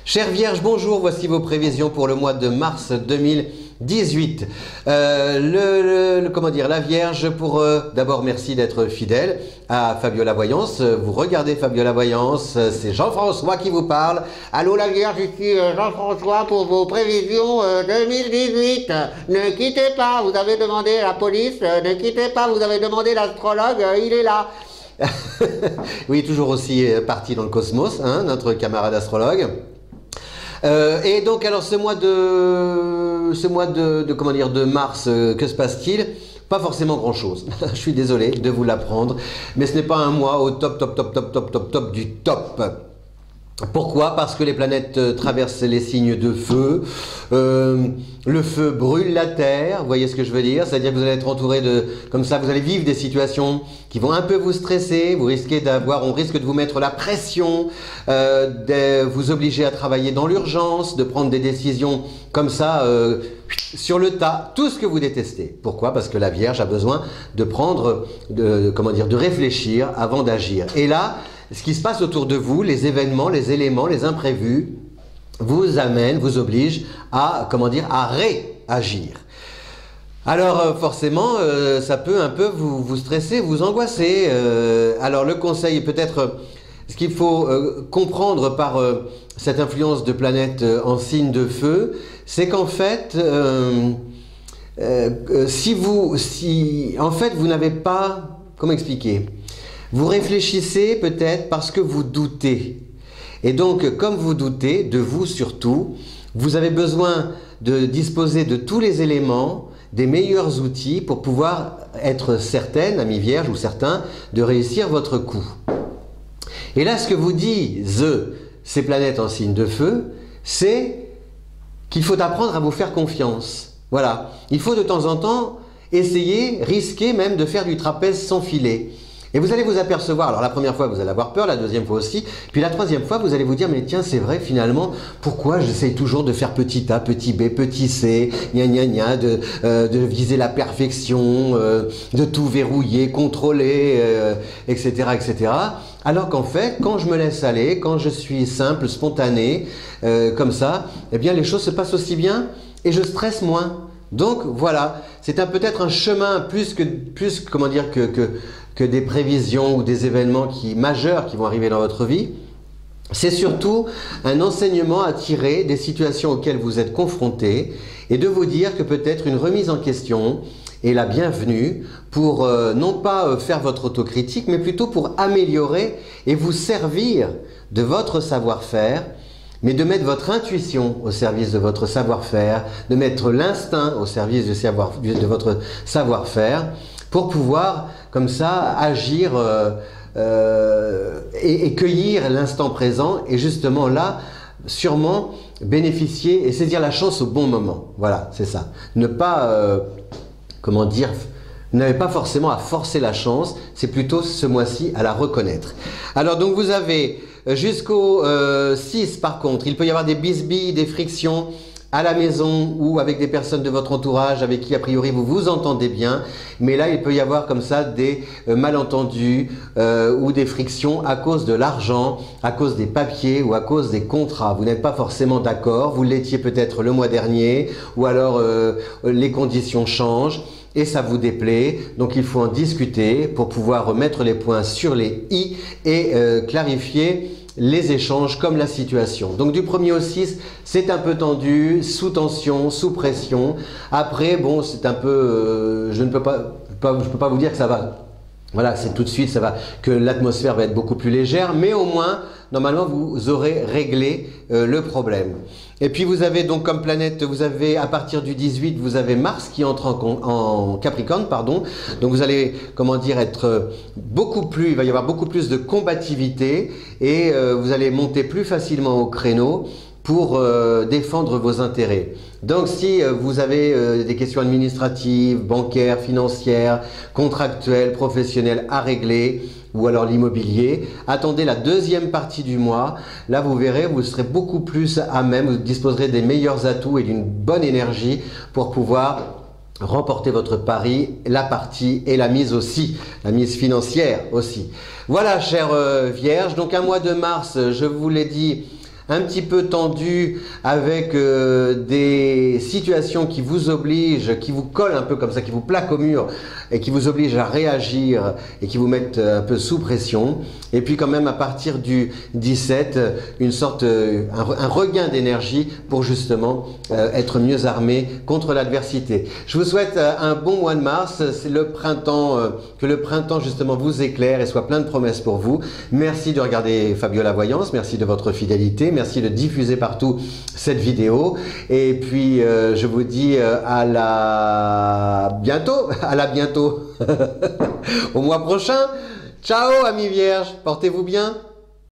Chère Vierge, bonjour, voici vos prévisions pour le mois de mars 2018. Comment dire, la Vierge, pour d'abord merci d'être fidèle à Fabiola Voyance. Vous regardez Fabiola Voyance, c'est Jean-François qui vous parle. Allô la Vierge, ici Jean-François pour vos prévisions 2018. Ne quittez pas, vous avez demandé la police, ne quittez pas, vous avez demandé l'astrologue, il est là. Oui, toujours aussi parti dans le cosmos, hein, notre camarade astrologue. Et donc alors ce mois de comment dire, de mars, que se passe-t-il? Pas forcément grand chose. Je suis désolé de vous l'apprendre, mais ce n'est pas un mois au top du top. Pourquoi? Parce que les planètes traversent les signes de feu. Le feu brûle la Terre, vous voyez ce que je veux dire? C'est-à-dire que vous allez être entouré de... Comme ça, vous allez vivre des situations qui vont un peu vous stresser. On risque de vous mettre la pression, de vous obliger à travailler dans l'urgence, de prendre des décisions comme ça, sur le tas, tout ce que vous détestez. Pourquoi? Parce que la Vierge a besoin de prendre, de réfléchir avant d'agir. Et là, ce qui se passe autour de vous, les événements, les éléments, les imprévus, vous amènent, vous obligent à, à réagir. Alors forcément, ça peut un peu vous stresser, vous angoisser. Alors le conseil, peut-être, ce qu'il faut comprendre par cette influence de planètes en signe de feu, c'est qu'en fait, en fait, vous n'avez pas, comment expliquer? Vous réfléchissez peut-être parce que vous doutez. Et donc, comme vous doutez, de vous surtout, vous avez besoin de disposer de tous les éléments, des meilleurs outils pour pouvoir être certaine, amie Vierge ou certain, de réussir votre coup. Et là, ce que vous disent ces planètes en signe de feu, c'est qu'il faut apprendre à vous faire confiance. Voilà. Il faut de temps en temps essayer, risquer même de faire du trapèze sans filet. Et vous allez vous apercevoir, alors la première fois vous allez avoir peur, la deuxième fois aussi, puis la troisième fois vous allez vous dire mais tiens c'est vrai finalement, pourquoi j'essaye toujours de faire petit A, petit B, petit C, de viser la perfection, de tout verrouiller, contrôler, etc. etc. Alors qu'en fait, quand je me laisse aller, quand je suis simple, spontané, comme ça, eh bien les choses se passent aussi bien et je stresse moins. Donc voilà, c'est peut-être un chemin plus que des prévisions ou des événements majeurs qui vont arriver dans votre vie. C'est surtout un enseignement à tirer des situations auxquelles vous êtes confrontés et de vous dire que peut-être une remise en question est la bienvenue pour non pas faire votre autocritique, mais plutôt pour améliorer et vous servir de votre savoir-faire, mais de mettre votre intuition au service de votre savoir-faire, de mettre l'instinct au service de votre savoir-faire, pour pouvoir, comme ça, agir et cueillir l'instant présent, et justement là, sûrement bénéficier et saisir la chance au bon moment. Voilà, c'est ça. Ne pas, vous n'avez pas forcément à forcer la chance, c'est plutôt ce mois-ci à la reconnaître. Alors donc vous avez jusqu'au 6 par contre, il peut y avoir des bisbilles, des frictions à la maison ou avec des personnes de votre entourage avec qui a priori vous vous entendez bien, mais là il peut y avoir comme ça des malentendus ou des frictions à cause de l'argent, à cause des papiers ou à cause des contrats. Vous n'êtes pas forcément d'accord, vous l'étiez peut-être le mois dernier ou alors les conditions changent et ça vous déplaît, donc il faut en discuter pour pouvoir remettre les points sur les i et clarifier les échanges comme la situation. Donc du 1er au 6, c'est un peu tendu, sous tension, sous pression. Après, bon, c'est un peu... je peux pas vous dire que ça va... Voilà, c'est tout de suite, ça va, que l'atmosphère va être beaucoup plus légère, mais au moins, normalement, vous aurez réglé le problème. Et puis vous avez donc comme planète, vous avez à partir du 18, vous avez Mars qui entre en Capricorne, pardon. Donc vous allez, être il va y avoir beaucoup plus de combativité et vous allez monter plus facilement au créneau pour défendre vos intérêts. Donc si vous avez des questions administratives, bancaires, financières, contractuelles, professionnelles à régler, ou alors l'immobilier, attendez la deuxième partie du mois. Là, vous verrez, vous serez beaucoup plus à même, vous disposerez des meilleurs atouts et d'une bonne énergie pour pouvoir remporter votre pari, la partie et la mise aussi, la mise financière aussi. Voilà, chère Vierge, donc un mois de mars, je vous l'ai dit, un petit peu tendu, avec des situations qui vous obligent, qui vous collent un peu comme ça, qui vous plaquent au mur et qui vous obligent à réagir et qui vous mettent un peu sous pression. Et puis quand même à partir du 17, une sorte, un regain d'énergie pour justement être mieux armé contre l'adversité. Je vous souhaite un bon mois de mars. C'est le printemps, que le printemps justement vous éclaire et soit plein de promesses pour vous. Merci de regarder Fabiola Voyance, merci de votre fidélité, merci de diffuser partout cette vidéo. Et puis je vous dis à la bientôt, au mois prochain. Ciao amis vierges, portez-vous bien.